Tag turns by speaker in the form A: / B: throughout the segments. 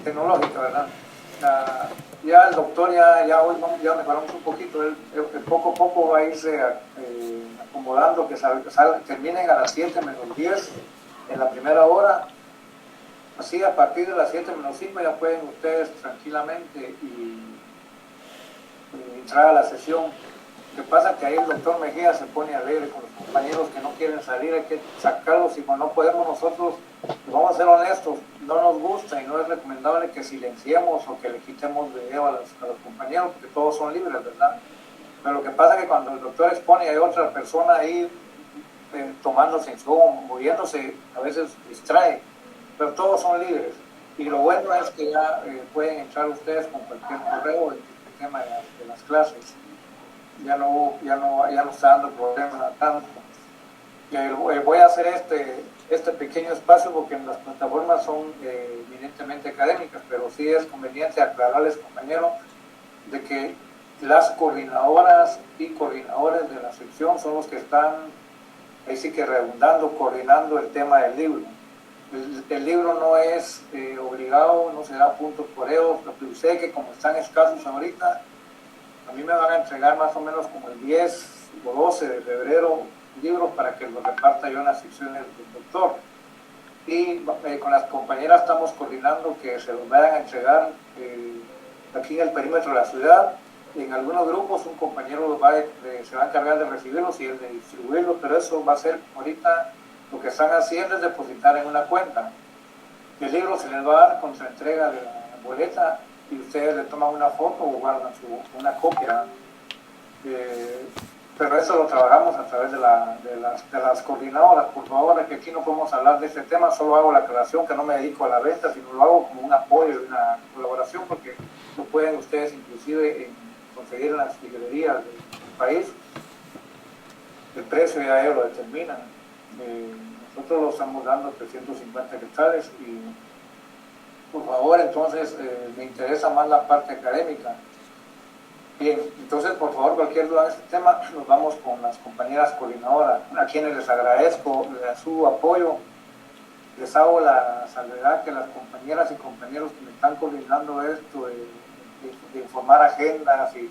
A: tecnológica, ¿verdad? Ya el doctor ya hoy ya mejoramos un poquito, él poco a poco va a irse acomodando, que terminen a las 7 menos 10 en la primera hora. Así a partir de las 7 menos 5 ya pueden ustedes tranquilamente y entrar a la sesión. Lo que pasa es que ahí el doctor Mejía se pone alegre con los compañeros que no quieren salir, hay que sacarlos y cuando no podemos nosotros, vamos a ser honestos, no nos gusta y no es recomendable que silenciemos o que le quitemos video a los compañeros, porque todos son libres, ¿verdad? Pero lo que pasa es que cuando el doctor expone y hay otra persona ahí tomándose en su, moviéndose, a veces distrae, pero todos son libres. Y lo bueno es que ya pueden entrar ustedes con cualquier correo en el tema de las clases. Ya no está dando problemas tanto. Voy a hacer este pequeño espacio porque las plataformas son evidentemente académicas, pero sí es conveniente aclararles, compañeros, de que las coordinadoras y coordinadores de la sección son los que están, ahí sí que redundando, coordinando el tema del libro. El libro no es obligado, no se da puntos por ellos, lo que sé que como están escasos ahorita, a mí me van a entregar más o menos como el 10 o 12 de febrero libros para que los reparta yo en las secciones del doctor. Y con las compañeras estamos coordinando que se los vayan a entregar aquí en el perímetro de la ciudad. Y en algunos grupos un compañero se va a encargar de recibirlos y el de distribuirlos, pero eso va a ser ahorita lo que están haciendo es depositar en una cuenta. El libro se les va a dar con su entrega de la boleta y ustedes le toman una foto o guardan una copia. Pero eso lo trabajamos a través de las coordinadoras. Por favor, que aquí no podemos hablar de este tema, solo hago la aclaración que no me dedico a la venta, sino lo hago como un apoyo, una colaboración, porque lo pueden ustedes inclusive conseguir en las librerías del país. El precio ya ellos lo determinan. Nosotros lo estamos dando 350 quetzales y por favor, entonces me interesa más la parte académica. Bien, entonces por favor cualquier duda en este tema nos vamos con las compañeras coordinadoras, a quienes les agradezco su apoyo. Les hago la salvedad que las compañeras y compañeros que me están coordinando esto de informar agendas y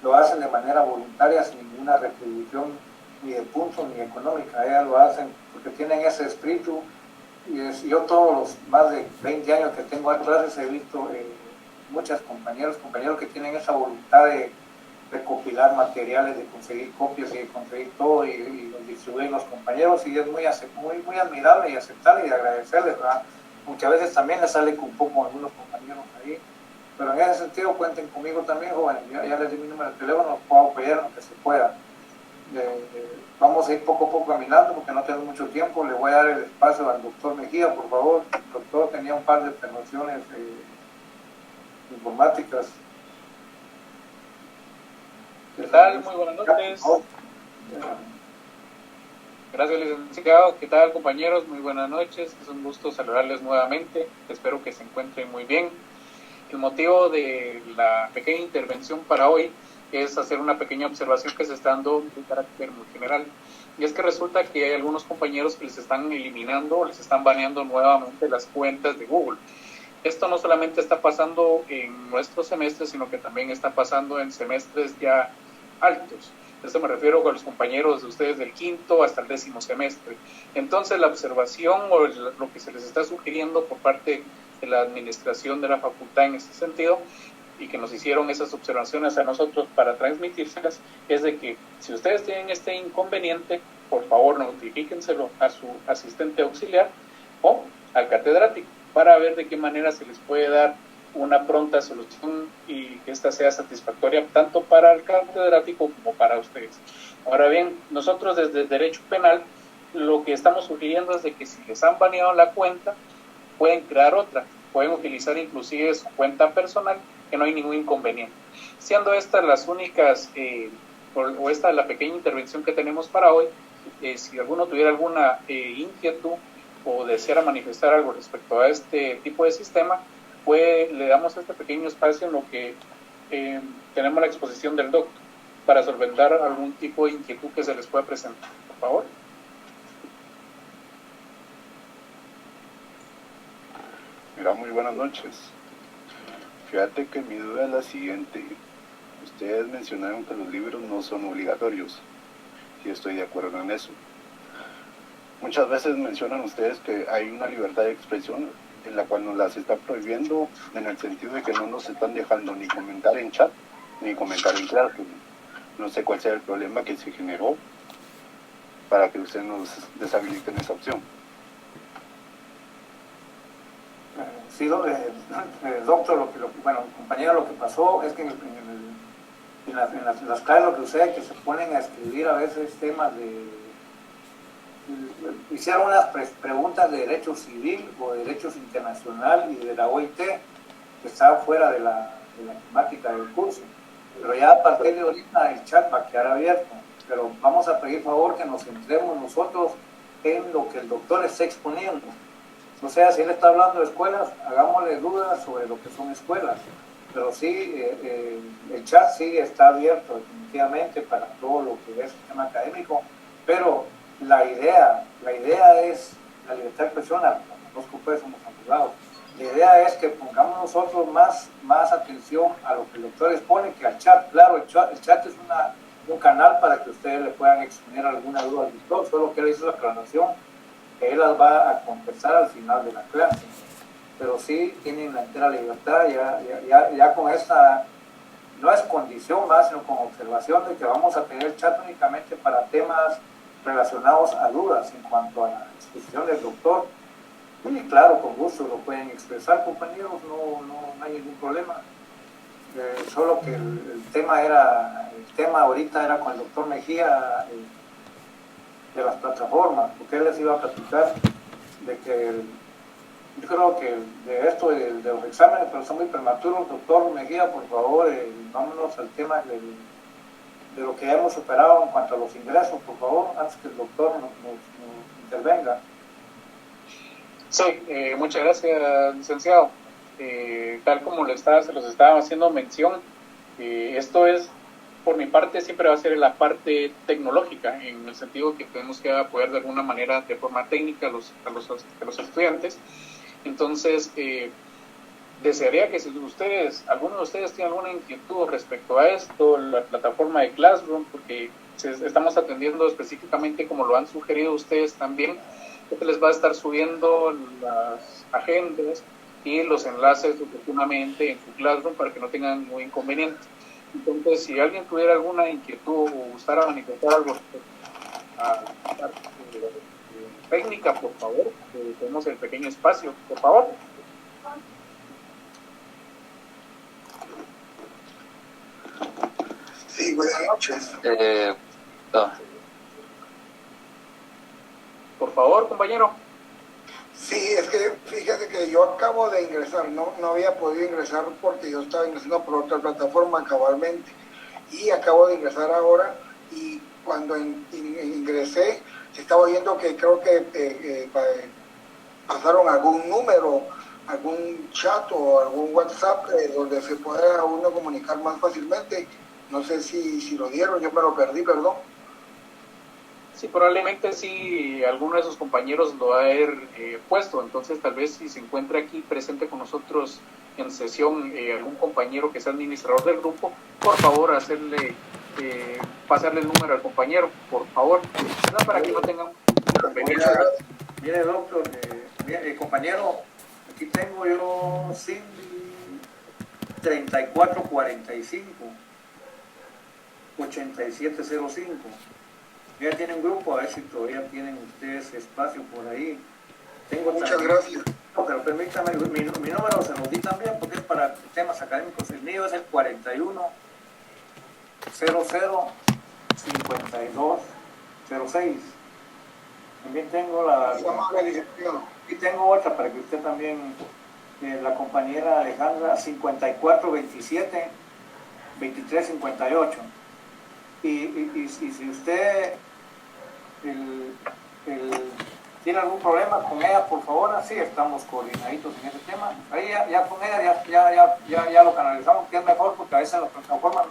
A: lo hacen de manera voluntaria sin ninguna retribución ni de puntos ni económica. Ellas lo hacen porque tienen ese espíritu y yo todos los más de 20 años que tengo a clases he visto muchas compañeros que tienen esa voluntad de recopilar materiales, de conseguir copias y de conseguir todo y los distribuir los compañeros y es muy admirable y aceptable y agradecerles, ¿verdad? Aunque a veces también les sale un poco a algunos compañeros ahí, pero en ese sentido cuenten conmigo también, jóvenes, ya les di mi número de teléfono, los puedo apoyar en lo que se pueda. Vamos a ir poco a poco caminando porque no tengo mucho tiempo. Le voy a dar el espacio al doctor Mejía, por favor. El doctor tenía un par de observaciones informáticas.
B: ¿Qué tal? Muy buenas noches. Gracias, licenciado. ¿Qué tal, compañeros? Muy buenas noches. Es un gusto saludarles nuevamente. Espero que se encuentren muy bien. El motivo de la pequeña intervención para hoy es hacer una pequeña observación que se está dando de carácter muy general. Y es que resulta que hay algunos compañeros que les están eliminando o les están baneando nuevamente las cuentas de Google. Esto no solamente está pasando en nuestro semestre, sino que también está pasando en semestres ya altos. Esto me refiero a los compañeros de ustedes del quinto hasta el 10º semestre. Entonces, la observación o lo que se les está sugiriendo por parte de la administración de la facultad en ese sentido, y que nos hicieron esas observaciones a nosotros para transmitírselas, es de que si ustedes tienen este inconveniente, por favor notifíquenselo a su asistente auxiliar o al catedrático para ver de qué manera se les puede dar una pronta solución y que esta sea satisfactoria tanto para el catedrático como para ustedes. Ahora bien, nosotros desde Derecho Penal lo que estamos sugiriendo es de que si les han baneado la cuenta, pueden crear otra, pueden utilizar inclusive su cuenta personal, que no hay ningún inconveniente. Siendo estas las únicas, o esta la pequeña intervención que tenemos para hoy, si alguno tuviera alguna inquietud o deseara manifestar algo respecto a este tipo de sistema, pues le damos este pequeño espacio en lo que tenemos la exposición del doctor para solventar algún tipo de inquietud que se les pueda presentar. Por favor.
C: Mira, muy buenas noches. Fíjate que mi duda es la siguiente. Ustedes mencionaron que los libros no son obligatorios, y estoy de acuerdo en eso. Muchas veces mencionan ustedes que hay una libertad de expresión en la cual nos las está prohibiendo, en el sentido de que no nos están dejando ni comentar en chat, ni comentar en Classroom. No sé cuál sea el problema que se generó para que ustedes nos deshabiliten esa opción.
A: Sí, doctor, bueno, compañero, lo que pasó es que en las clases lo que sucede es que se ponen a escribir a veces temas hicieron unas preguntas de derecho civil o de derechos internacional y de la OIT, que estaba fuera de la temática del curso. Pero ya a partir de ahorita el chat va a quedar abierto. Pero vamos a pedir favor que nos centremos nosotros en lo que el doctor está exponiendo. O sea, si él está hablando de escuelas, hagámosle dudas sobre lo que son escuelas. Pero sí, el chat sí está abierto definitivamente para todo lo que es el tema académico, pero la idea es la libertad de expresión, los que somos abogados. La idea es que pongamos nosotros más atención a lo que el doctor expone que al chat. Claro, el chat es un canal para que ustedes le puedan exponer alguna duda al doctor, solo que él hizo la aclaración que él las va a contestar al final de la clase. Pero sí tienen la entera libertad, ya con esta, no es condición más, sino con observación de que vamos a tener chat únicamente para temas relacionados a dudas en cuanto a la exposición del doctor. Y claro, con gusto lo pueden expresar, compañeros, no hay ningún problema. Solo que el tema ahorita era con el doctor Mejía de las plataformas, porque él les iba a platicar de que yo creo que de esto de los exámenes, pero son muy prematuros. Doctor Mejía, por favor, vámonos al tema de lo que hemos superado en cuanto a los ingresos, por favor, antes que el doctor nos intervenga.
B: Sí, muchas gracias, licenciado. Tal como se los estaba haciendo mención, esto es, por mi parte, siempre va a ser la parte tecnológica, en el sentido que tenemos que apoyar de alguna manera, de forma técnica, a los estudiantes. Entonces, desearía que si alguno de ustedes tiene alguna inquietud respecto a esto, la plataforma de Classroom, porque estamos atendiendo específicamente, como lo han sugerido ustedes también, que les va a estar subiendo las agendas y los enlaces oportunamente en su Classroom para que no tengan ningún inconveniente. Entonces, si alguien tuviera alguna inquietud o gustara manifestar algo a la parte técnica, por favor, tenemos el pequeño espacio, por favor.
D: Sí, buenas noches.
B: No. Por favor, compañero.
D: Sí, es que fíjate que yo acabo de ingresar, no había podido ingresar porque yo estaba ingresando por otra plataforma cabalmente, y acabo de ingresar ahora, y cuando ingresé estaba oyendo que creo que pasaron algún número, algún chat o algún WhatsApp donde se pueda uno comunicar más fácilmente. No sé si lo dieron, yo me lo perdí, perdón.
B: Sí, probablemente sí, alguno de sus compañeros lo va a haber puesto. Entonces, tal vez si se encuentra aquí presente con nosotros en sesión algún compañero que sea administrador del grupo, por favor, pasarle el número al compañero, por favor, ¿no? Para que no tengan inconvenientes.
A: Mire, doctor, compañero, aquí tengo yo Cindy 3445 8705. Ya tienen grupo, a ver si todavía tienen ustedes espacio por ahí.
D: Muchas gracias.
A: No, pero permítame, mi número se los di también porque es para temas académicos. El mío es el 41 00 5206. También tengo y tengo otra para que usted también, la compañera Alejandra 5427 2358. Y si usted tiene algún problema con ella, por favor, así estamos coordinaditos en ese tema. Ahí ya con ella ya lo canalizamos, que es mejor, porque a veces la plataforma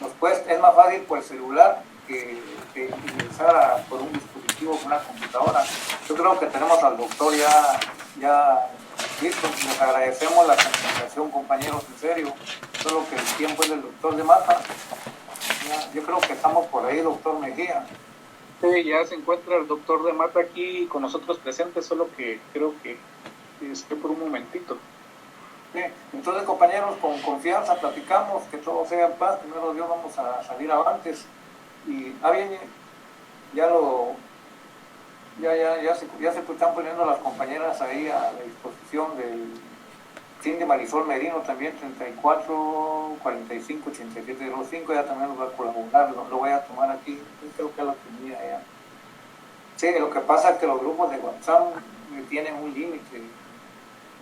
A: es más fácil por el celular que ingresar por un dispositivo, con una computadora. Yo creo que tenemos al doctor ya Listo, les agradecemos la comunicación, compañeros, en serio. Solo que el tiempo es del doctor de Mata. Yo creo que estamos por ahí, doctor Mejía.
B: Sí, ya se encuentra el doctor de Mata aquí con nosotros presentes, solo que creo que esté por un momentito.
A: Sí. Entonces, compañeros, con confianza platicamos, que todo sea en paz. Primero Dios, vamos a salir avantes. Y bien, ya se están poniendo las compañeras ahí a la disposición del Cindy Marisol Merino, también 34 45 87 05, ya también lo va a colaborar, lo voy a tomar aquí, creo que lo tenía ya. Sí, lo que pasa es que los grupos de WhatsApp tienen un límite,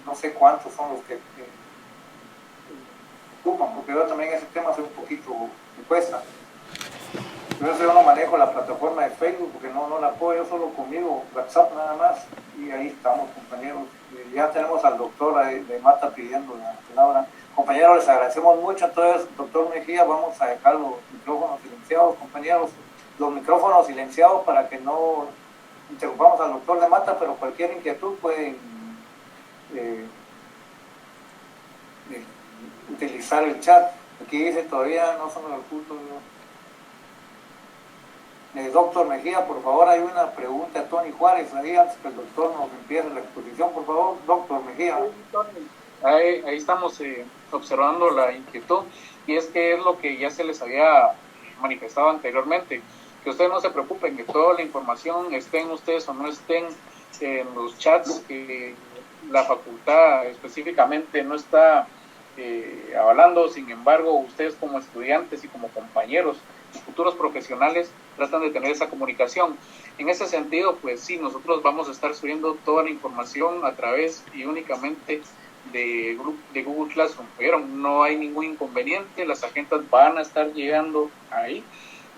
A: no sé cuántos son los que ocupan, porque yo también ese tema soy un poquito, me cuesta. Yo no manejo la plataforma de Facebook porque no la puedo, yo solo conmigo, WhatsApp nada más, y ahí estamos, compañeros. Ya tenemos al doctor de Mata pidiendo la palabra. Compañeros, les agradecemos mucho. Entonces, doctor Mejía, vamos a dejar los micrófonos silenciados, compañeros, los micrófonos silenciados para que no interrumpamos al doctor de Mata, pero cualquier inquietud pueden utilizar el chat. Aquí dice todavía no son los puntos. Doctor Mejía, por favor, hay una pregunta a Tony Juárez ahí antes que el doctor nos empiece la exposición, por favor, doctor Mejía.
B: Ahí estamos observando la inquietud, y es que es lo que ya se les había manifestado anteriormente, que ustedes no se preocupen, que toda la información, estén ustedes o no estén en los chats, que la facultad específicamente no está avalando. Sin embargo, ustedes como estudiantes y como compañeros, futuros profesionales, tratan de tener esa comunicación. En ese sentido, pues sí, nosotros vamos a estar subiendo toda la información a través y únicamente de Google Classroom. ¿Vieron? No hay ningún inconveniente, las agendas van a estar llegando ahí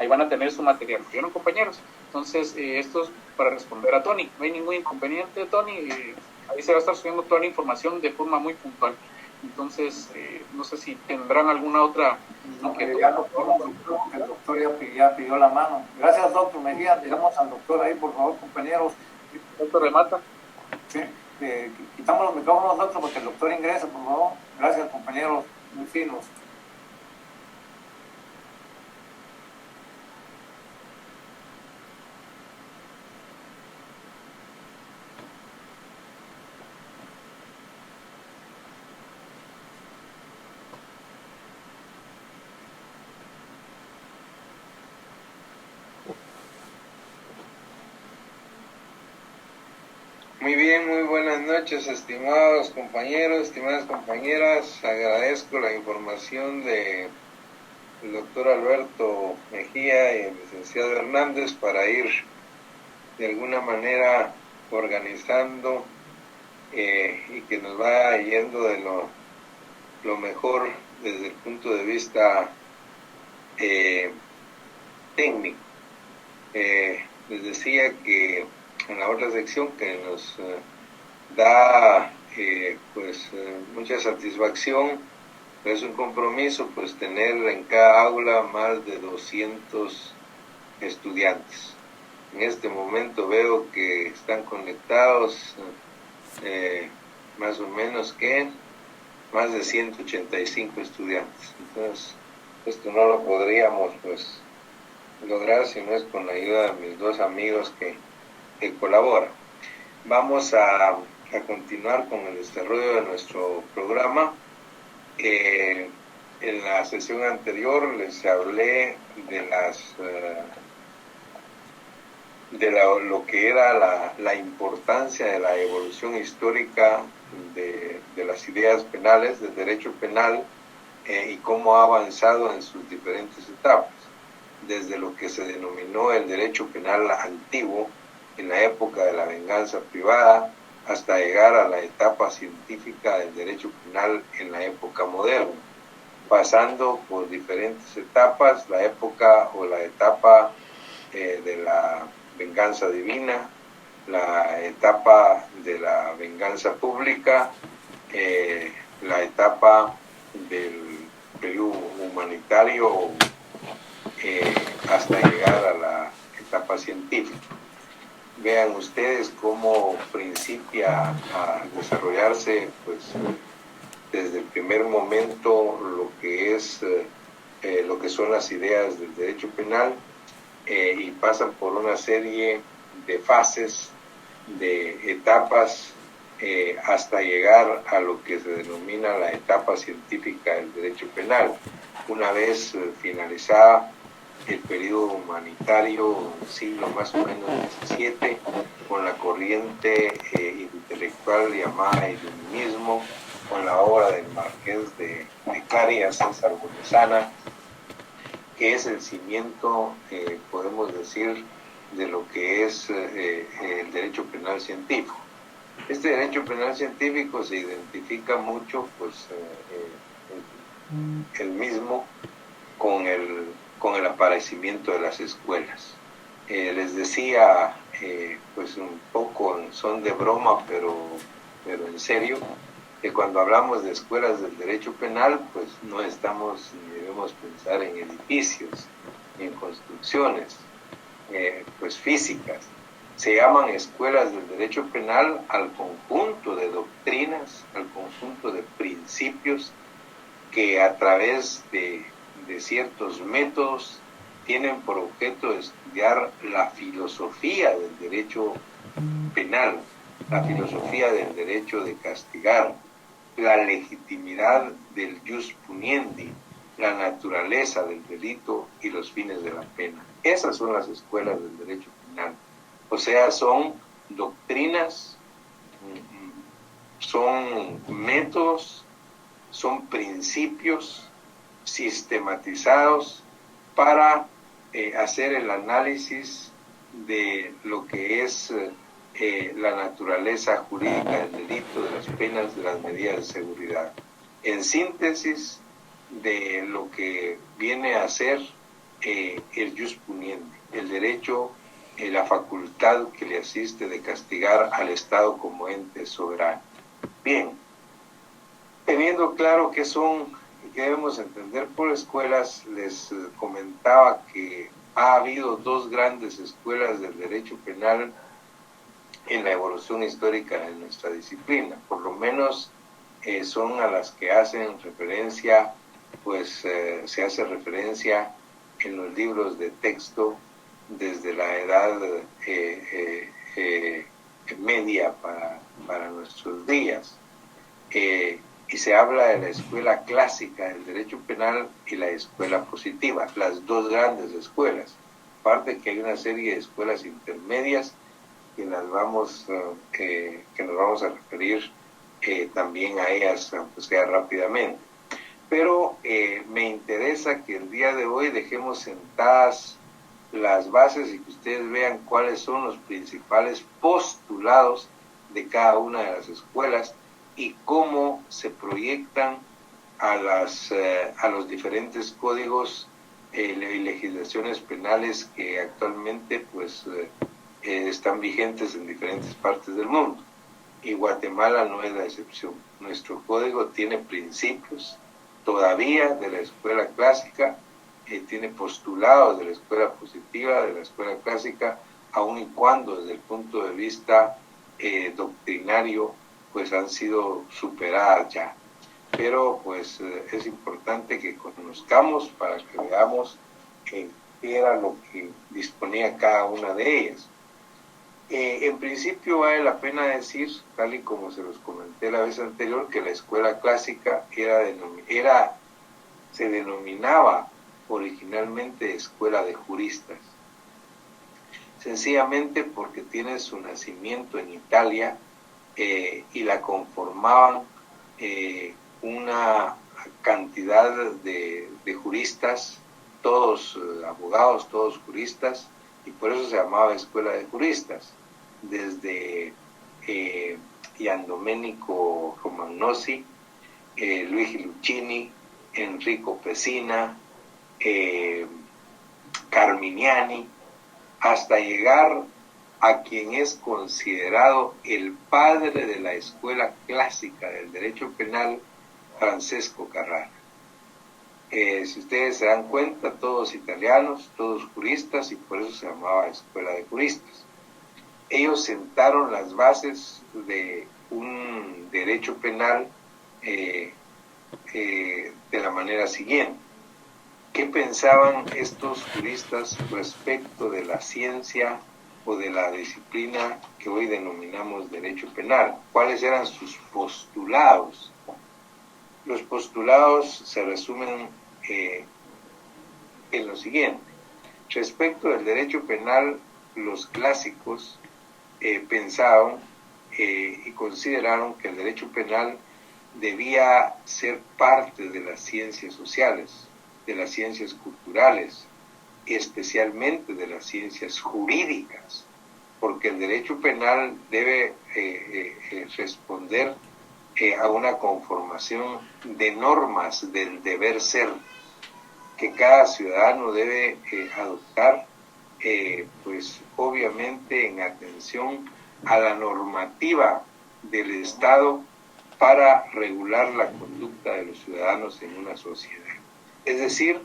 B: van a tener su material. ¿Vieron, compañeros? Entonces, esto es para responder a Tony. No hay ningún inconveniente, Tony. Ahí se va a estar subiendo toda la información de forma muy puntual. Entonces, no sé si tendrán alguna otra inquietud.
A: El doctor ya pidió la mano. Gracias, doctor Mejía. Digamos al doctor ahí, por favor, compañeros.
B: Doctor de Mata.
A: Sí, quitamos los micrófonos, doctor, porque el doctor ingresa, por favor. Gracias, compañeros, muy finos.
E: Muy bien, muy buenas noches, estimados compañeros, estimadas compañeras. Agradezco la información del doctor Alberto Mejía y el licenciado Hernández para ir de alguna manera organizando y que nos vaya yendo de lo mejor desde el punto de vista técnico. Les decía que en la otra sección que nos da mucha satisfacción, es un compromiso pues tener en cada aula más de 200 estudiantes. En este momento veo que están conectados más o menos que más de 185 estudiantes. Entonces esto no lo podríamos pues lograr si no es con la ayuda de mis dos amigos que colabora. Vamos a continuar con el desarrollo de nuestro programa. En la sesión anterior les hablé de lo que era la importancia de la evolución histórica de las ideas penales, del derecho penal, y cómo ha avanzado en sus diferentes etapas, desde lo que se denominó el derecho penal antiguo, en la época de la venganza privada, hasta llegar a la etapa científica del derecho penal en la época moderna, pasando por diferentes etapas, la etapa de la venganza divina, la etapa de la venganza pública, la etapa del periodo humanitario, hasta llegar a la etapa científica. vean ustedes cómo principia a desarrollarse, pues, desde el primer momento lo que es lo que son las ideas del derecho penal, y pasan por una serie de fases, de etapas, hasta llegar a lo que se denomina la etapa científica del derecho penal. Una vez finalizada el periodo humanitario, siglo más o menos XVII, con la corriente intelectual llamada iluminismo, con la obra del Marqués de Carias, César Bolezana, que es el cimiento, podemos decir, de lo que es el derecho penal científico. Este derecho penal científico se identifica mucho, pues, el mismo con el aparecimiento de las escuelas. Les decía, pues un poco en son de broma, pero en serio, que cuando hablamos de escuelas del derecho penal, pues no estamos ni debemos pensar en edificios, ni en construcciones, pues físicas. Se llaman escuelas del derecho penal al conjunto de doctrinas, al conjunto de principios que a través de ciertos métodos tienen por objeto estudiar la filosofía del derecho penal, la filosofía del derecho de castigar, la legitimidad del jus puniendi, la naturaleza del delito y los fines de la pena. Esas son las escuelas del derecho penal. O sea, son doctrinas, son métodos, son principios sistematizados para hacer el análisis de lo que es la naturaleza jurídica del delito, de las penas, de las medidas de seguridad. En síntesis, de lo que viene a ser el jus puniendi, el derecho, la facultad que le asiste de castigar al Estado como ente soberano. Bien, teniendo claro qué son y qué debemos entender por escuelas, les comentaba que ha habido dos grandes escuelas del derecho penal en la evolución histórica de nuestra disciplina. Por lo menos son a las que hacen referencia, pues se hace referencia en los libros de texto desde la edad media para nuestros días. Y se habla de la escuela clásica del derecho penal y la escuela positiva, las dos grandes escuelas. Aparte que hay una serie de escuelas intermedias que nos vamos a referir también a ellas, aunque sea rápidamente. Pero me interesa que el día de hoy dejemos sentadas las bases y que ustedes vean cuáles son los principales postulados de cada una de las escuelas y cómo se proyectan a los diferentes códigos y legislaciones penales que actualmente pues están vigentes en diferentes partes del mundo. Y Guatemala no es la excepción. Nuestro código tiene principios todavía de la escuela clásica, tiene postulados de la escuela positiva, de la escuela clásica, aun y cuando desde el punto de vista doctrinario pues han sido superadas ya. Pero pues es importante que conozcamos para que veamos qué era lo que disponía cada una de ellas. En principio vale la pena decir, tal y como se los comenté la vez anterior, que la escuela clásica se denominaba originalmente escuela de juristas, sencillamente porque tiene su nacimiento en Italia y la conformaban una cantidad de juristas, todos abogados, todos juristas, y por eso se llamaba escuela de juristas, desde Gian Domenico Romagnosi, Luigi Lucchini, Enrico Pesina, Carminiani, hasta llegar a quien es considerado el padre de la escuela clásica del derecho penal, Francesco Carrara. Si ustedes se dan cuenta, todos italianos, todos juristas, y por eso se llamaba escuela de juristas. ellos sentaron las bases de un derecho penal de la manera siguiente. ¿Qué pensaban estos juristas respecto de la ciencia o de la disciplina que hoy denominamos derecho penal? ¿Cuáles eran sus postulados? Los postulados se resumen en lo siguiente. Respecto del derecho penal, los clásicos pensaban y consideraron que el derecho penal debía ser parte de las ciencias sociales, de las ciencias culturales, especialmente de las ciencias jurídicas, porque el derecho penal debe responder a una conformación de normas del deber ser que cada ciudadano debe adoptar, pues obviamente en atención a la normativa del Estado para regular la conducta de los ciudadanos en una sociedad. Es decir,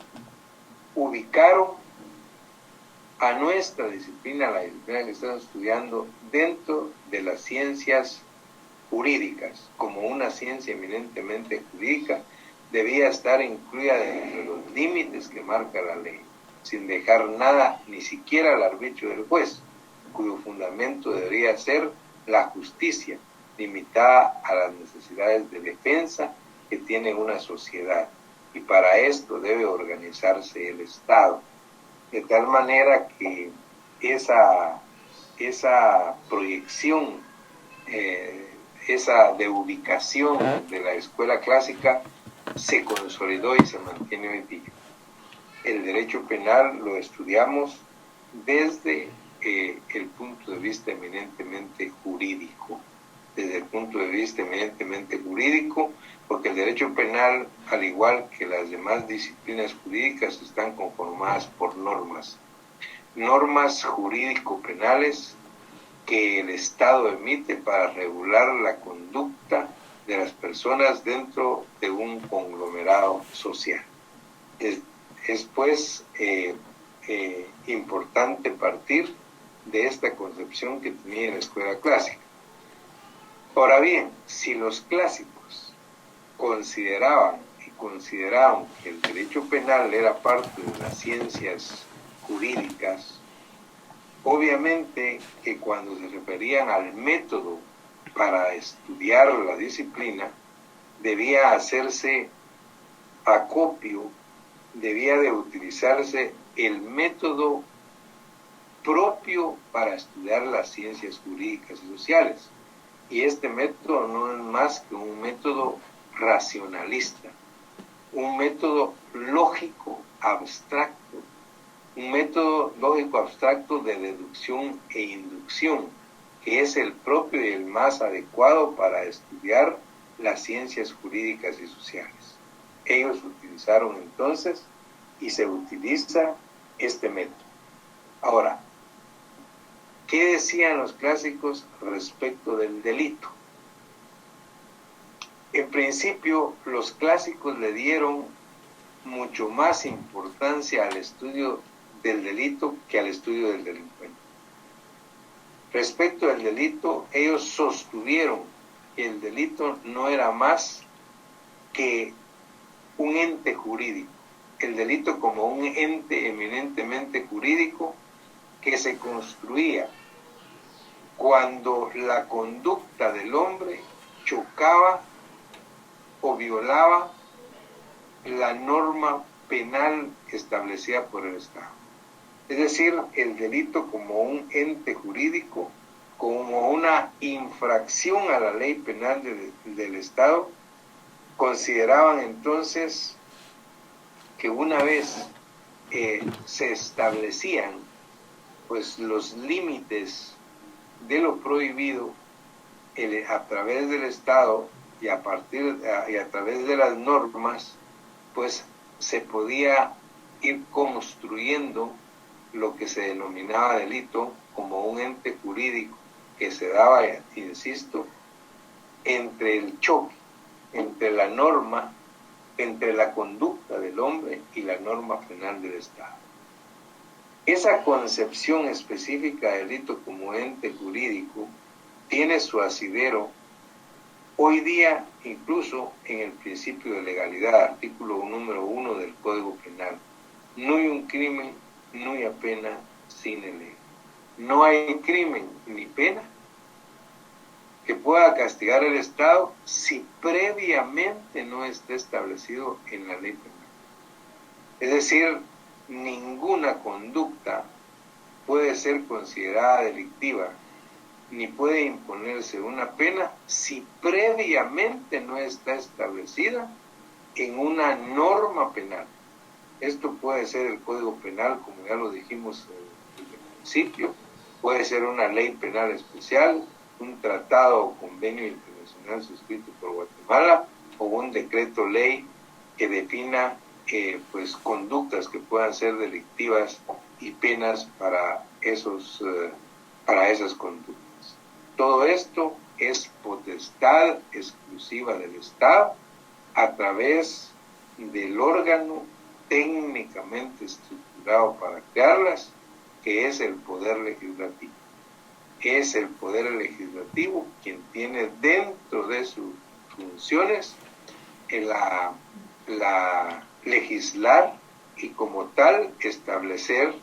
E: ubicaron a nuestra disciplina, la disciplina que estamos estudiando, dentro de las ciencias jurídicas, como una ciencia eminentemente jurídica, debía estar incluida dentro de los límites que marca la ley, sin dejar nada, ni siquiera al arbitrio del juez, cuyo fundamento debería ser la justicia, limitada a las necesidades de defensa que tiene una sociedad. Y para esto debe organizarse el Estado, de tal manera que esa proyección, esa de ubicación de la escuela clásica se consolidó y se mantiene hoy día. El derecho penal lo estudiamos desde el punto de vista eminentemente jurídico, porque el derecho penal, al igual que las demás disciplinas jurídicas, están conformadas por normas jurídico-penales que el Estado emite para regular la conducta de las personas dentro de un conglomerado social. Es pues importante partir de esta concepción que tenía la escuela clásica. Ahora bien, si los clásicos consideraban que el derecho penal era parte de las ciencias jurídicas, obviamente que cuando se referían al método para estudiar la disciplina, debía hacerse acopio, debía de utilizarse el método propio para estudiar las ciencias jurídicas y sociales. Y este método no es más que un método racionalista, un método lógico abstracto, de deducción e inducción, que es el propio y el más adecuado para estudiar las ciencias jurídicas y sociales. Ellos utilizaron entonces y se utiliza este método. Ahora, ¿qué decían los clásicos respecto del delito? En principio, los clásicos le dieron mucho más importancia al estudio del delito que al estudio del delincuente. Respecto al delito, ellos sostuvieron que el delito no era más que un ente jurídico. El delito como un ente eminentemente jurídico que se construía cuando la conducta del hombre chocaba o violaba la norma penal establecida por el Estado. Es decir, el delito como un ente jurídico, como una infracción a la ley penal del Estado, consideraban entonces que una vez se establecían pues los límites de lo prohibido a través del Estado y a través de las normas, pues se podía ir construyendo lo que se denominaba delito como un ente jurídico que se daba, insisto, entre el choque, entre la norma, entre la conducta del hombre y la norma penal del Estado. Esa concepción específica del delito como ente jurídico tiene su asidero hoy día incluso en el principio de legalidad, artículo número 1 del Código Penal. No hay un crimen, no hay pena sin ley. No hay crimen ni pena que pueda castigar el Estado si previamente no está establecido en la ley penal. Es decir, ninguna conducta puede ser considerada delictiva ni puede imponerse una pena si previamente no está establecida en una norma penal. Esto puede ser el Código Penal, como ya lo dijimos desde el principio, puede ser una ley penal especial, un tratado o convenio internacional suscrito por Guatemala o un decreto ley que defina pues conductas que puedan ser delictivas y penas para esas conductas. Todo esto es potestad exclusiva del Estado a través del órgano técnicamente estructurado para crearlas, que es el Poder Legislativo. Es el Poder Legislativo quien tiene dentro de sus funciones la legislar y como tal establecer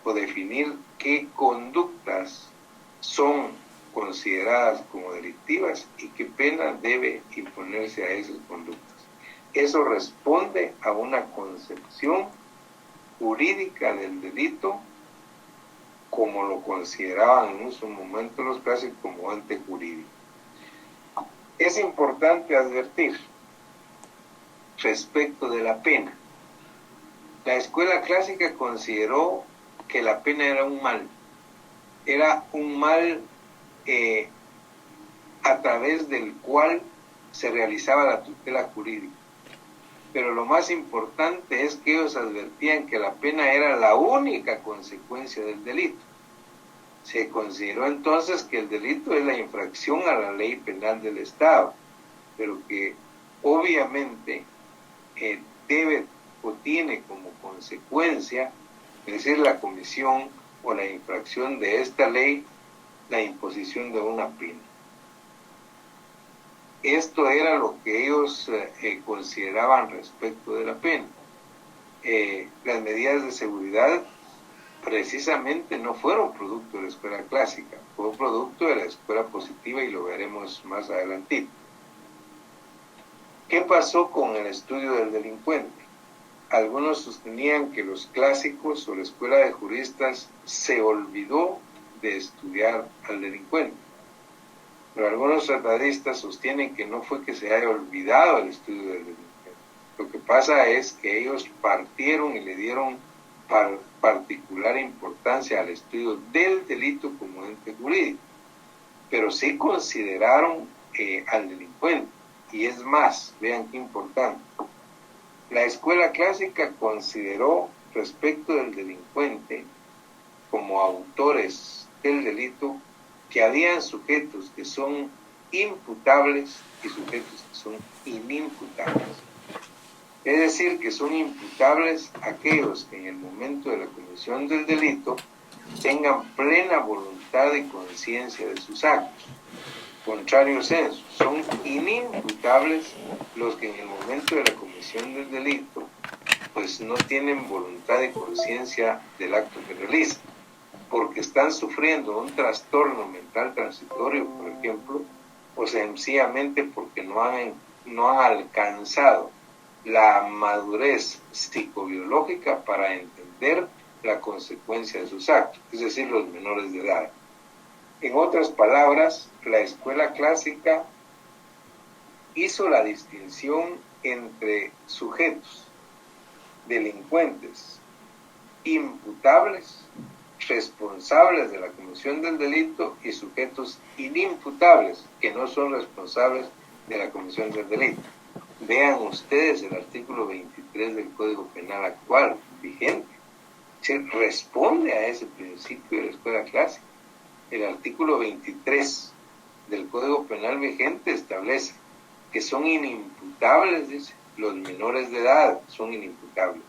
E: o definir qué conductas son consideradas como delictivas y qué pena debe imponerse a esas conductas. Eso responde a una concepción jurídica del delito como lo consideraban en su momento los clásicos como ente jurídico. Es importante advertir respecto de la pena. La escuela clásica consideró que la pena era un mal a través del cual se realizaba la tutela jurídica. Pero lo más importante es que ellos advertían que la pena era la única consecuencia del delito. Se consideró entonces que el delito es la infracción a la ley penal del Estado, pero que obviamente debe o tiene como consecuencia, es decir, la comisión o la infracción de esta ley, la imposición de una pena. Esto era lo que ellos consideraban respecto de la pena. Las medidas de seguridad precisamente no fueron producto de la escuela clásica, fue producto de la escuela positiva y lo veremos más adelante. ¿Qué pasó con el estudio del delincuente? Algunos sostenían que los clásicos o la escuela de juristas se olvidó de estudiar al delincuente. Pero algunos tratadistas sostienen que no fue que se haya olvidado el estudio del delincuente. Lo que pasa es que ellos partieron y le dieron particular importancia al estudio del delito como ente jurídico, pero sí consideraron al delincuente. Y es más, vean qué importante, la escuela clásica consideró respecto del delincuente como autores del delito que habían sujetos que son imputables y sujetos que son inimputables. Es decir, que son imputables aquellos que en el momento de la comisión del delito tengan plena voluntad y conciencia de sus actos. Contrario censo, son inimputables los que en el momento de la comisión del delito pues no tienen voluntad y conciencia del acto que realizan, porque están sufriendo un trastorno mental transitorio, por ejemplo, o sencillamente porque no han alcanzado la madurez psicobiológica para entender la consecuencia de sus actos, es decir, los menores de edad. En otras palabras, la escuela clásica hizo la distinción entre sujetos delincuentes, imputables, responsables de la comisión del delito y sujetos inimputables, que no son responsables de la comisión del delito. Vean ustedes el artículo 23 del Código Penal actual, vigente. Se responde a ese principio de la escuela clásica. El artículo 23 del Código Penal vigente establece que son inimputables, dice, los menores de edad son inimputables.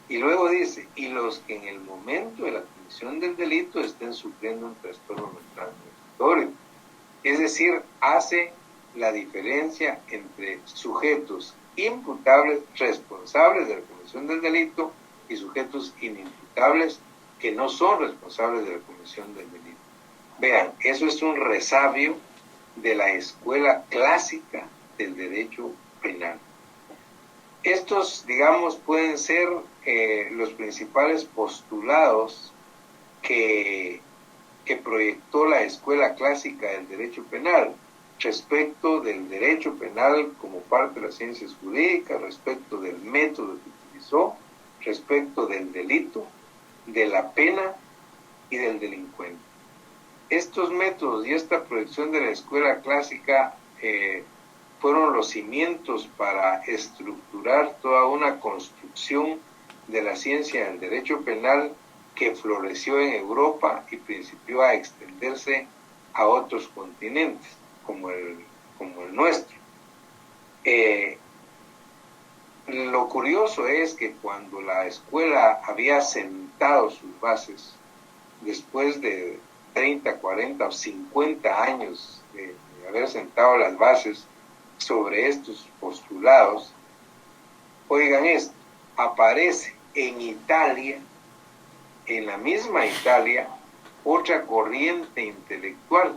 E: Y luego dice, y los que en el momento de la comisión del delito estén sufriendo un trastorno mental transitorio. Es decir, hace la diferencia entre sujetos imputables, responsables de la comisión del delito, y sujetos inimputables que no son responsables de la comisión del delito. Vean, eso es un resabio de la escuela clásica del derecho penal. Estos, digamos, pueden ser los principales postulados que proyectó la escuela clásica del derecho penal respecto del derecho penal como parte de las ciencias jurídicas, respecto del método que utilizó, respecto del delito, de la pena y del delincuente. Estos métodos y esta proyección de la escuela clásica fueron los cimientos para estructurar toda una construcción de la ciencia del derecho penal que floreció en Europa y principió a extenderse a otros continentes, como el nuestro. Lo curioso es que cuando la escuela había sentado sus bases, después de 30, 40 o 50 años de haber sentado las bases sobre estos postulados, oigan esto, aparece en Italia, en la misma Italia, otra corriente intelectual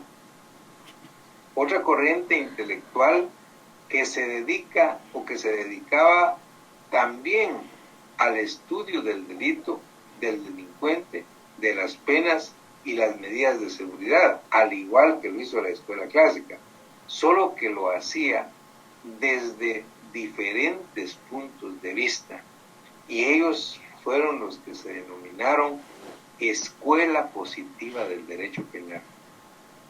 E: que se dedica o que se dedicaba también al estudio del delito, del delincuente, de las penas y las medidas de seguridad, al igual que lo hizo la escuela clásica, solo que lo hacía desde diferentes puntos de vista. Y ellos fueron los que se denominaron escuela positiva del derecho penal.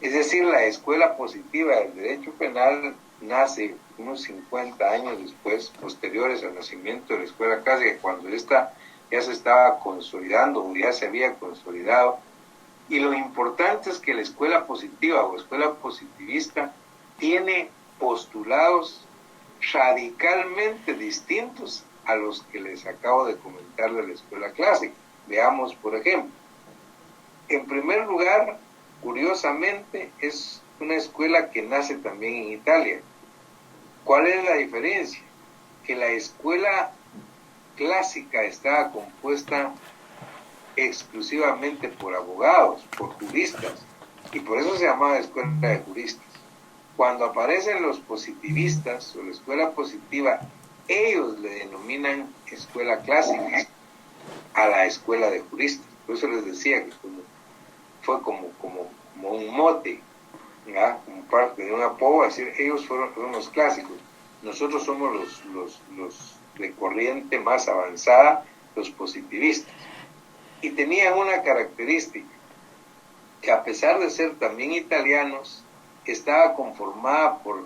E: Es decir, la escuela positiva del derecho penal nace unos 50 años después, posteriores al nacimiento de la escuela clásica, cuando esta ya se estaba consolidando o ya se había consolidado. Y lo importante es que la escuela positiva o escuela positivista tiene postulados radicalmente distintos a los que les acabo de comentar de la escuela clásica. Veamos, por ejemplo. En primer lugar, curiosamente, es una escuela que nace también en Italia. ¿Cuál es la diferencia? Que la escuela clásica estaba compuesta exclusivamente por abogados, por juristas, y por eso se llamaba escuela de juristas. Cuando aparecen los positivistas o la escuela positiva, ellos le denominan escuela clásica a la escuela de juristas. Por eso les decía que fue como un mote, ¿ya? Como parte de un apodo, decir, ellos son los clásicos, nosotros somos los de corriente más avanzada, los positivistas. Y tenían una característica, que a pesar de ser también italianos, estaba conformada por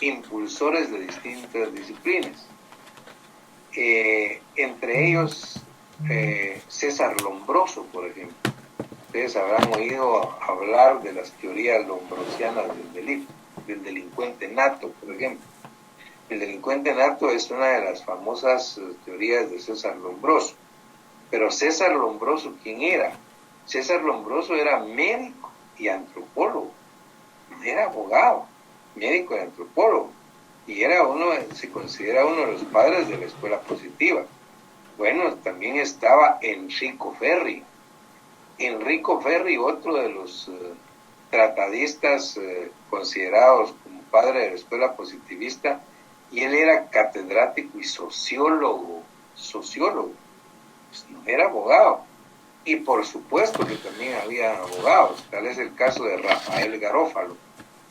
E: impulsores de distintas disciplinas. Entre ellos, César Lombroso, por ejemplo. Ustedes habrán oído hablar de las teorías lombrosianas del delincuente nato, por ejemplo. El delincuente nato es una de las famosas teorías de César Lombroso. Pero César Lombroso, ¿quién era? César Lombroso era médico y antropólogo. Era abogado, médico y antropólogo. Y se considera uno de los padres de la escuela positiva. Bueno, también estaba Enrico Ferri. Enrico Ferri, otro de los tratadistas considerados como padre de la escuela positivista, y él era catedrático y sociólogo, pues no era abogado. Y por supuesto que también había abogados, tal es el caso de Rafael Garófalo,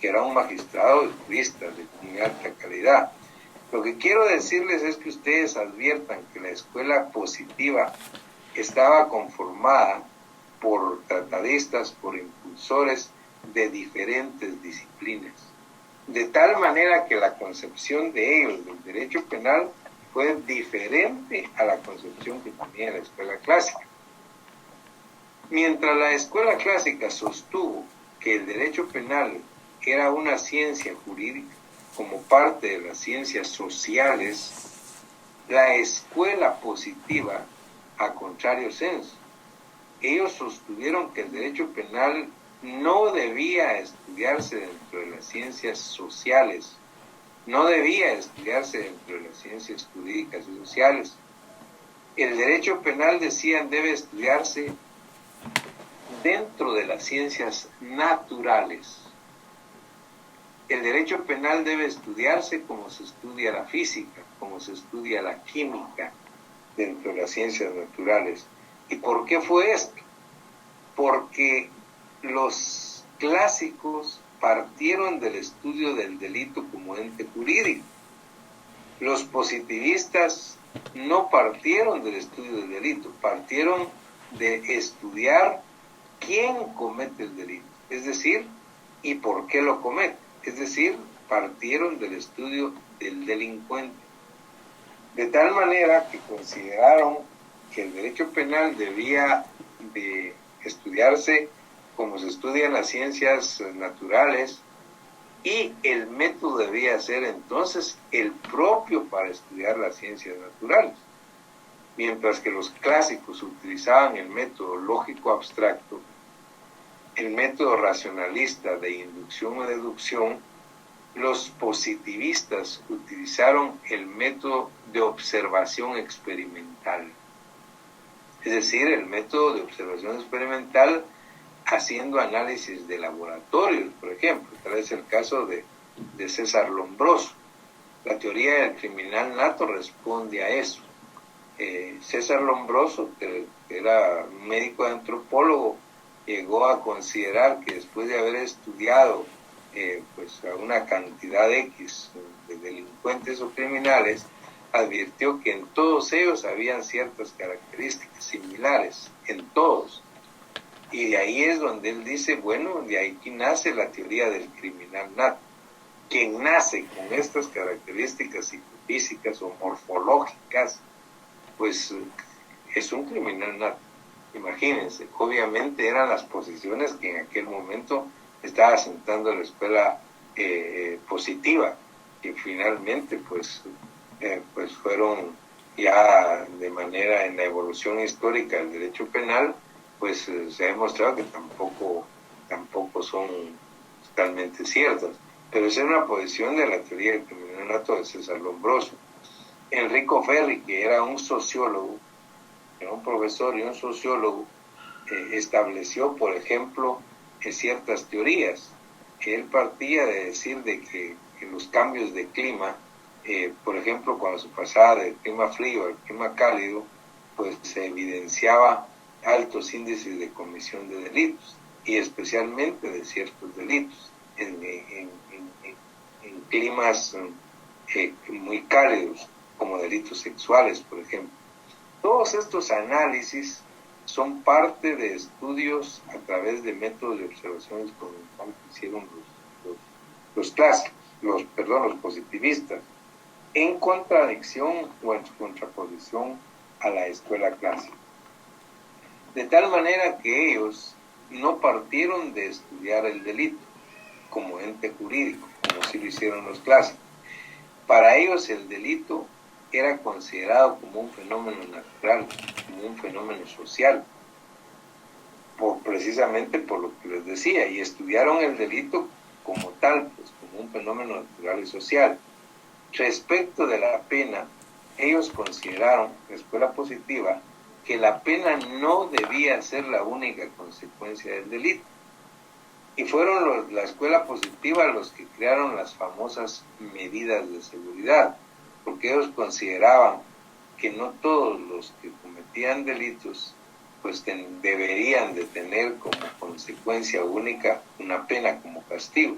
E: que era un magistrado y jurista de muy alta calidad. Lo que quiero decirles es que ustedes adviertan que la escuela positiva estaba conformada por tratadistas, por impulsores de diferentes disciplinas. De tal manera que la concepción de ellos del derecho penal fue diferente a la concepción que tenía la escuela clásica. Mientras la escuela clásica sostuvo que el derecho penal era una ciencia jurídica como parte de las ciencias sociales, La escuela positiva, a contrario sensu, ellos sostuvieron que el derecho penal no debía estudiarse dentro de las ciencias sociales, no debía estudiarse dentro de las ciencias jurídicas y sociales. El derecho penal, decían, debe estudiarse dentro de las ciencias naturales. El derecho penal debe estudiarse como se estudia la física, como se estudia la química dentro de las ciencias naturales. ¿Y por qué fue esto? Porque los clásicos partieron del estudio del delito como ente jurídico. Los positivistas no partieron del estudio del delito, partieron de estudiar quién comete el delito, es decir, y por qué lo comete, es decir, partieron del estudio del delincuente. De tal manera que consideraron que el derecho penal debía de estudiarse como se estudian las ciencias naturales, y el método debía ser entonces el propio para estudiar las ciencias naturales. Mientras que los clásicos utilizaban el método lógico abstracto, el método racionalista de inducción o deducción, los positivistas utilizaron el método de observación experimental. Es decir, el método de observación experimental haciendo análisis de laboratorios, por ejemplo. Tal es el caso de César Lombroso. La teoría del criminal nato responde a eso. César Lombroso, que era un médico antropólogo, llegó a considerar que después de haber estudiado pues a una cantidad X de delincuentes o criminales, advirtió que en todos ellos habían ciertas características similares, en todos. Y de ahí es donde él dice, bueno, de ahí nace la teoría del criminal nato. Quien nace con estas características psicofísicas o morfológicas, pues es un criminal nato. Imagínense, obviamente eran las posiciones que en aquel momento estaba sentando la escuela positiva, que finalmente pues fueron ya de manera en la evolución histórica del derecho penal, pues se ha demostrado que tampoco son totalmente ciertas. Pero esa es una posición de la teoría del criminal nato de César Lombroso. Enrico Ferri, que era un sociólogo, era un profesor y un sociólogo, estableció, por ejemplo, ciertas teorías. Él partía de decir de que los cambios de clima, por ejemplo, cuando se pasaba del clima frío al clima cálido, pues se evidenciaba altos índices de comisión de delitos, y especialmente de ciertos delitos en climas muy cálidos, como delitos sexuales, por ejemplo. Todos estos análisis son parte de estudios a través de métodos de observación experimental que hicieron los clásicos, los positivistas, en contradicción o en contraposición a la escuela clásica. De tal manera que ellos no partieron de estudiar el delito como ente jurídico, como sí lo hicieron los clásicos. Para ellos el delito era considerado como un fenómeno natural, como un fenómeno social, precisamente por lo que les decía, y estudiaron el delito como tal, pues como un fenómeno natural y social. Respecto de la pena, ellos consideraron, la escuela positiva, que la pena no debía ser la única consecuencia del delito. Y fueron la escuela positiva los que crearon las famosas medidas de seguridad, porque ellos consideraban que no todos los que cometían delitos pues deberían de tener como consecuencia única una pena como castigo,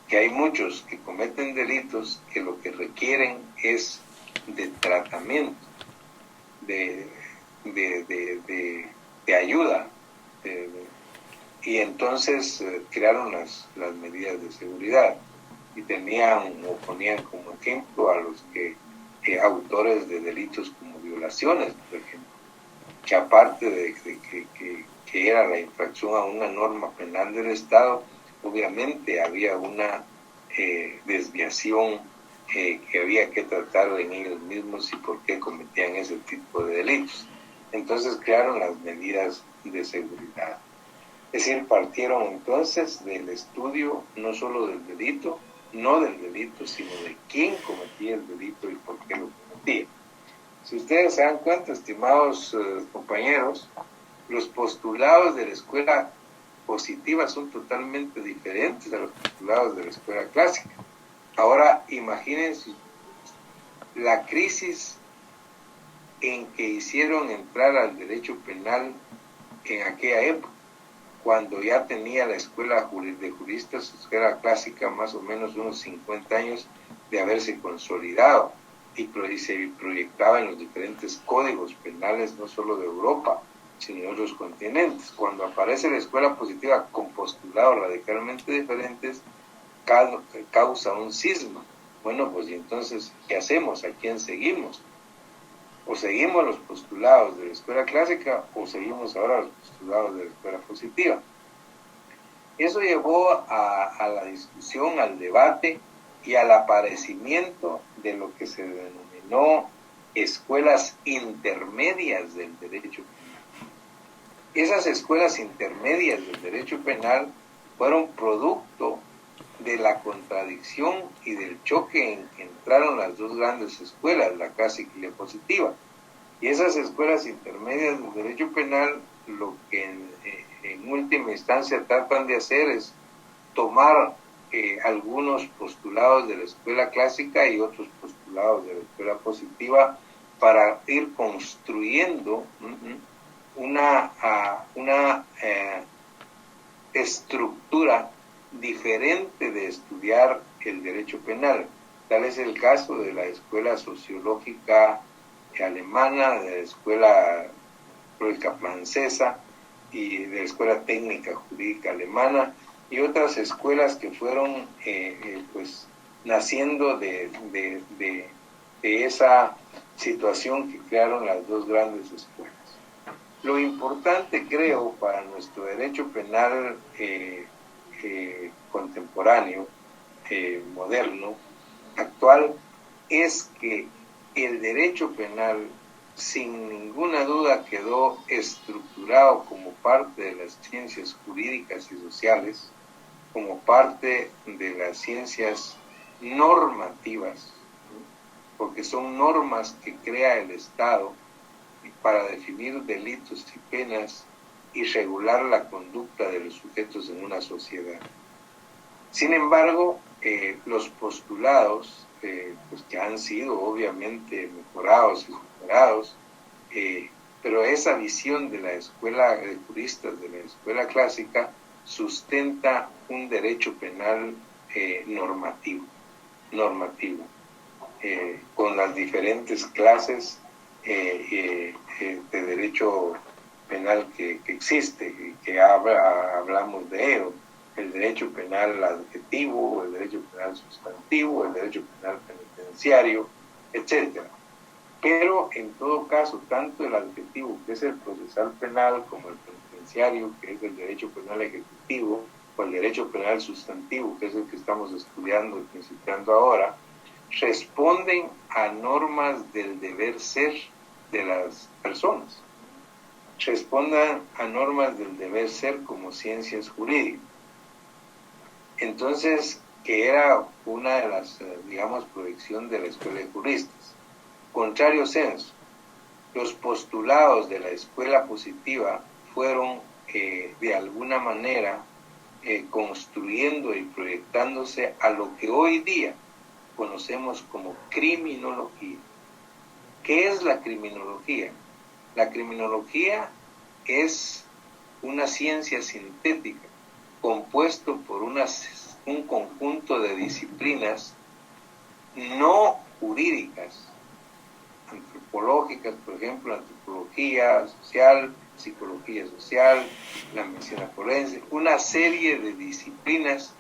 E: que hay muchos que cometen delitos que lo que requieren es de tratamiento, de ayuda, y entonces crearon las medidas de seguridad y ponían como ejemplo a los autores de delitos como violaciones, por ejemplo, que aparte de que era la infracción a una norma penal del Estado, obviamente había una desviación que había que tratar en ellos mismos y por qué cometían ese tipo de delitos. Entonces crearon las medidas de seguridad. Es decir, partieron entonces del estudio no solo del delito, no del delito, sino de quién cometía el delito y por qué lo cometía. Si ustedes se dan cuenta, estimados compañeros, los postulados de la escuela positiva son totalmente diferentes a los postulados de la escuela clásica. Ahora, imagínense la crisis en que hicieron entrar al derecho penal en aquella época, cuando ya tenía la escuela de juristas, la escuela clásica, más o menos unos 50 años de haberse consolidado y se proyectaba en los diferentes códigos penales, no solo de Europa, sino de otros continentes. Cuando aparece la escuela positiva con postulados radicalmente diferentes, causa un cisma. Bueno, pues y entonces, ¿qué hacemos? ¿A quién seguimos? O seguimos los postulados de la escuela clásica o seguimos ahora los postulados de la escuela positiva. Eso llevó a la discusión, al debate y al aparecimiento de lo que se denominó escuelas intermedias del derecho penal. Esas escuelas intermedias del derecho penal fueron producto de la contradicción y del choque en que entraron las dos grandes escuelas, la clásica y la positiva. Y esas escuelas intermedias del derecho penal lo que en última instancia tratan de hacer es tomar algunos postulados de la escuela clásica y otros postulados de la escuela positiva para ir construyendo una estructura diferente de estudiar el derecho penal. Tal es el caso de la escuela sociológica alemana, de la escuela lógica francesa y de la escuela técnica jurídica alemana y otras escuelas que fueron pues naciendo de esa situación que crearon las dos grandes escuelas. Lo importante, creo, para nuestro derecho penal contemporáneo, moderno, actual, es que el derecho penal sin ninguna duda quedó estructurado como parte de las ciencias jurídicas y sociales, como parte de las ciencias normativas, porque son normas que crea el Estado para definir delitos y penas y regular la conducta de los sujetos en una sociedad. Sin embargo, los postulados, pues que han sido obviamente mejorados y superados, pero esa visión de la escuela de juristas, de la escuela clásica, sustenta un derecho penal normativo, con las diferentes clases de derecho penal que existe y que hablamos de ello: el derecho penal adjetivo, el derecho penal sustantivo, el derecho penal penitenciario, etc. Pero en todo caso, tanto el adjetivo, que es el procesal penal, como el penitenciario, que es el derecho penal ejecutivo, o el derecho penal sustantivo, que es el que estamos estudiando y principiando ahora, responden a normas del deber ser de las personas, respondan a normas del deber ser como ciencias jurídicas. Entonces, que era una de las, digamos, proyección de la escuela de juristas. Contrario senso, los postulados de la escuela positiva fueron de alguna manera construyendo y proyectándose a lo que hoy día conocemos como criminología. ¿Qué es la criminología? La criminología es una ciencia sintética compuesto por un conjunto de disciplinas no jurídicas, antropológicas, por ejemplo, antropología social, psicología social, la medicina forense, una serie de disciplinas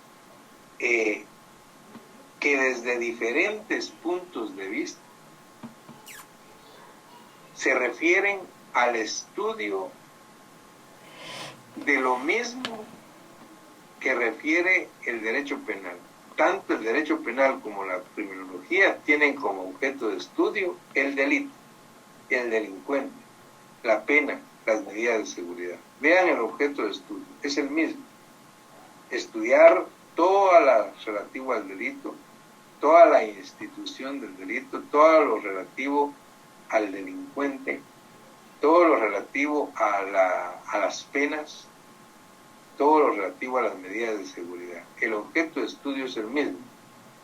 E: que desde diferentes puntos de vista se refieren al estudio de lo mismo que refiere el derecho penal. tanto el derecho penal como la criminología tienen como objeto de estudio el delito, el delincuente, la pena, las medidas de seguridad. Vean el objeto de estudio, es el mismo. Estudiar todo lo relativo al delito, toda la institución del delito, todo lo relativo al delincuente, todo lo relativo a las penas, todo lo relativo a las medidas de seguridad. El objeto de estudio es el mismo,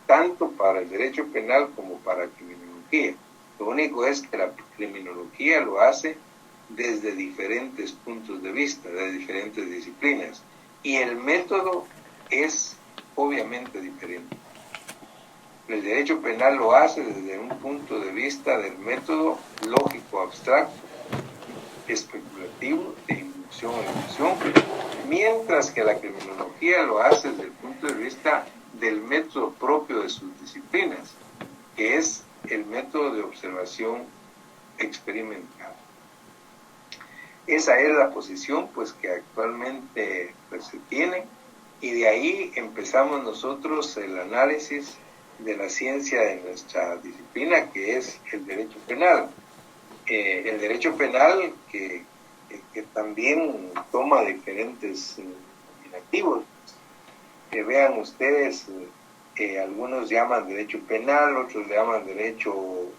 E: tanto para el derecho penal como para la criminología. Lo único es que la criminología lo hace desde diferentes puntos de vista, de diferentes disciplinas, y el método es obviamente diferente. El derecho penal lo hace desde un punto de vista del método lógico abstracto, especulativo, de inducción o deducción, mientras que la criminología lo hace desde el punto de vista del método propio de sus disciplinas, que es el método de observación experimental. Esa es la posición pues que actualmente pues, se tiene, y de ahí empezamos nosotros el análisis de la ciencia de nuestra disciplina, que es el derecho penal. El derecho penal que también toma diferentes activos. Vean ustedes, algunos llaman derecho penal, otros le llaman derecho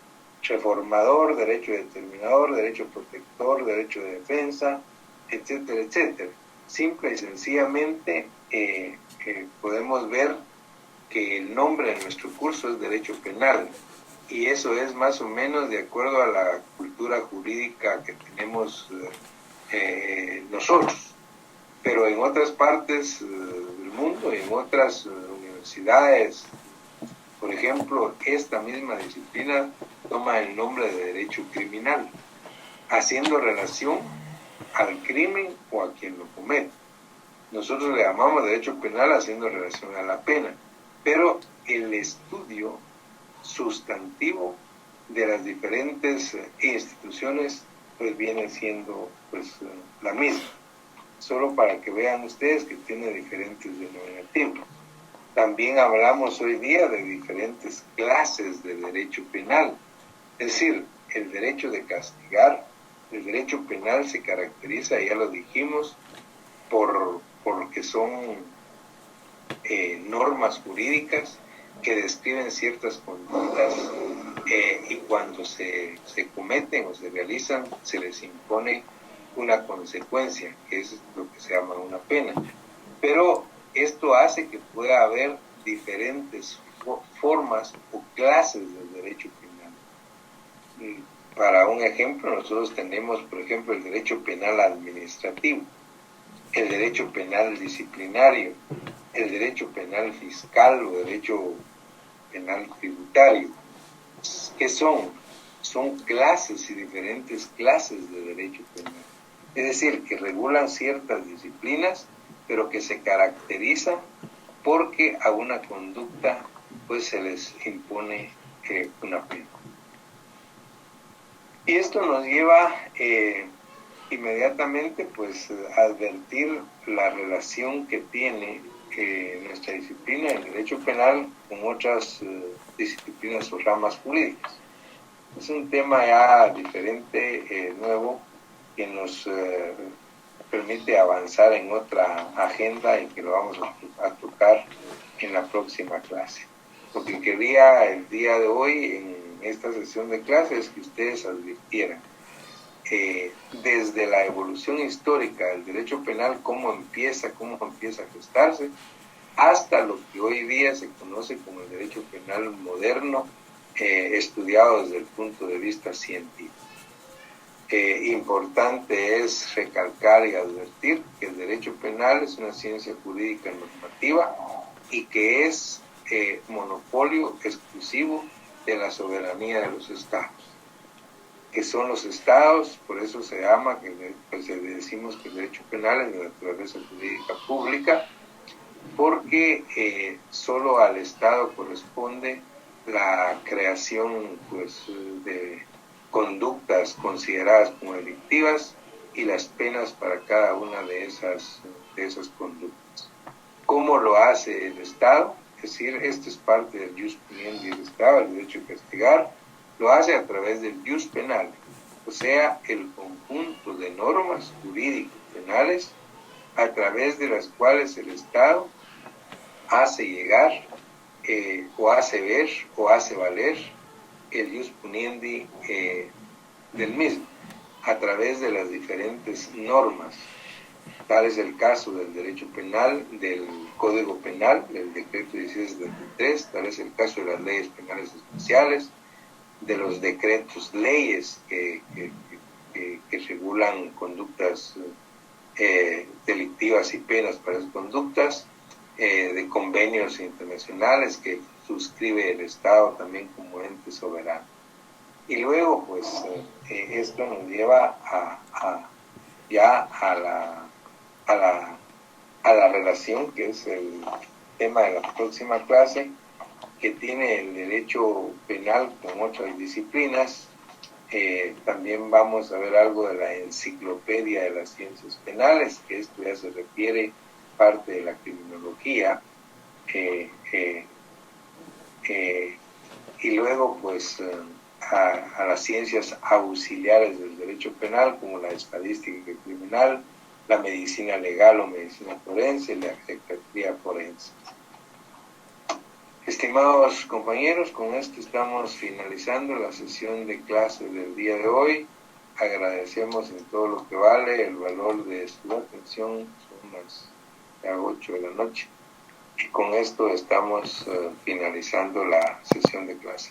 E: reformador, derecho determinador, derecho protector, derecho de defensa, etcétera, etcétera. Simple y sencillamente podemos ver que el nombre de nuestro curso es derecho penal, y eso es más o menos de acuerdo a la cultura jurídica que tenemos nosotros. Pero en otras partes del mundo, en otras universidades, por ejemplo, esta misma disciplina toma el nombre de derecho criminal, haciendo relación al crimen o a quien lo comete. Nosotros le llamamos derecho penal haciendo relación a la pena, pero el estudio sustantivo de las diferentes instituciones pues viene siendo pues la misma, solo para que vean ustedes que tiene diferentes denominativos. También hablamos hoy día de diferentes clases de derecho penal, es decir, el derecho de castigar. El derecho penal se caracteriza, ya lo dijimos, por que son normas jurídicas que describen ciertas conductas y cuando se cometen o se realizan se les impone una consecuencia, que es lo que se llama una pena. Pero esto hace que pueda haber diferentes formas o clases del derecho penal. Para un ejemplo, nosotros tenemos, por ejemplo, el derecho penal administrativo, el derecho penal disciplinario, el derecho penal fiscal o derecho penal tributario. ¿Qué son? Son clases y diferentes clases de derecho penal. Es decir, que regulan ciertas disciplinas, pero que se caracterizan porque a una conducta pues se les impone una pena. Y esto nos lleva inmediatamente pues a advertir la relación que tiene nuestra disciplina, el derecho penal, con otras disciplinas o ramas jurídicas. Es un tema ya diferente, nuevo, que nos permite avanzar en otra agenda y que lo vamos a tocar en la próxima clase. Lo que quería el día de hoy en esta sesión de clase es que ustedes advirtieran desde la evolución histórica del derecho penal, cómo empieza a gestarse, hasta lo que hoy día se conoce como el derecho penal moderno, estudiado desde el punto de vista científico. Importante es recalcar y advertir que el derecho penal es una ciencia jurídica normativa y que es monopolio exclusivo de la soberanía de los estados, que son los estados. Por eso se llama, pues decimos que el derecho penal es de naturaleza jurídica pública, porque solo al estado corresponde la creación pues de conductas consideradas como delictivas y las penas para cada una de esas conductas. ¿Cómo lo hace el Estado? es decir, esto es parte del jus puniendi del Estado, el derecho a castigar, lo hace a través del jus penal, o sea, el conjunto de normas jurídicas penales a través de las cuales el Estado hace llegar o hace ver o hace valer el jus puniendi del mismo, a través de las diferentes normas. Tal es el caso del derecho penal, del Código Penal, del decreto 1673, tal es el caso de las leyes penales especiales, de los decretos leyes que regulan conductas delictivas y penas para esas conductas, de convenios internacionales que suscribe el Estado también como ente soberano. Y luego, pues, esto nos lleva a la relación, que es el tema de la próxima clase, que tiene el derecho penal con otras disciplinas. También vamos a ver algo de la enciclopedia de las ciencias penales, que esto ya se refiere parte de la criminología. Y luego, pues, a las ciencias auxiliares del derecho penal, como la estadística criminal, la medicina legal o medicina forense, la psiquiatría forense. Estimados compañeros, con esto estamos finalizando la sesión de clase del día de hoy. Agradecemos en todo lo que vale el valor de su atención. Son las 8 de la noche. Y con esto estamos finalizando la sesión de clase.